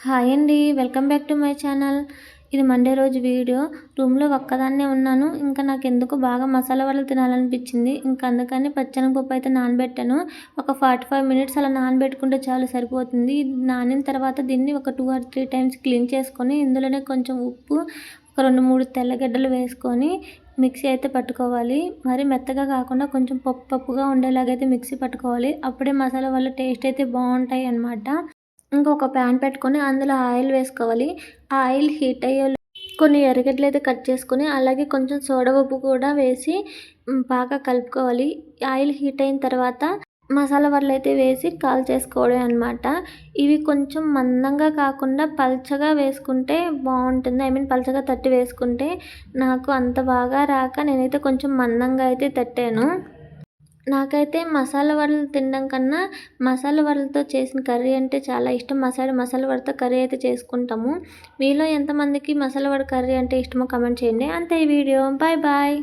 Hi అండి. Welcome back to my channel. ఇది Monday రోజు వీడియో. రూమ్‌లో ఒక్కదాన్నే ఉన్నాను. ఇంకా నాకెందుకో బాగా మసాలా వడలు తినాలనిపించింది. ఇంకా అందుకని పచ్చెనగపప్పు అయితే నానబెట్టాను. ఒక 45 మినిట్స్ అలా నానబెట్టుకుంటే చాలు సరిపోతుంది. నానిన తర్వాత దీన్ని ఒక 2 ఆర్ 3 టైమ్స్ క్లీన్ చేసుకొని ఇందులోనే కొంచెం ఉప్పు, ఒక 2, 3 తెల్లగడ్డలు వేసుకొని మిక్సీ అయితే పట్టుకోవాలి. మరి మెత్తగా కాకుండా కొంచెం పప్పుగా ఉండేలాగైతే మిక్సీ పట్టుకోవాలి. అప్పుడే మసాలా వల్ల టేస్ట్ అయితే బావుంటాయి అన్నమాట. ఇంకొక ప్యాన్ పెట్టుకొని అందులో ఆయిల్ వేసుకోవాలి. ఆ ఆయిల్ హీట్ అయ్యేలోపు కొన్ని ఎర్రగడ్డలైతే కట్ చేసుకొని, అలాగే కొంచెం సోడా ఉప్పు కూడా వేసి బాగా కలుపుకోవాలి. ఆయిల్ హీట్ అయిన తర్వాత మసాలా వడలైతే వేసి కాల్చేసుకోవడమే అనమాట. ఇవి కొంచెం మందంగా కాకుండా పల్చగా వేసుకుంటే బావుంటుంది. పల్చగా తట్టి వేసుకుంటే నాకు అంత బాగా రాక నేనైతే కొంచెం మందంగా అయితే తట్టాను. నాకైతే మసాలా వడలు తినడం కన్నా, మసాలా వడలతో చేసిన కర్రీ అంటే చాలా ఇష్టం. మసాలా వడతో కర్రీ అయితే చేసుకుంటాము. మీలో ఎంతమందికి మసాలా వడ కర్రీ అంటే ఇష్టమో కామెంట్ చేయండి. అంతే ఈ వీడియో. Bye bye.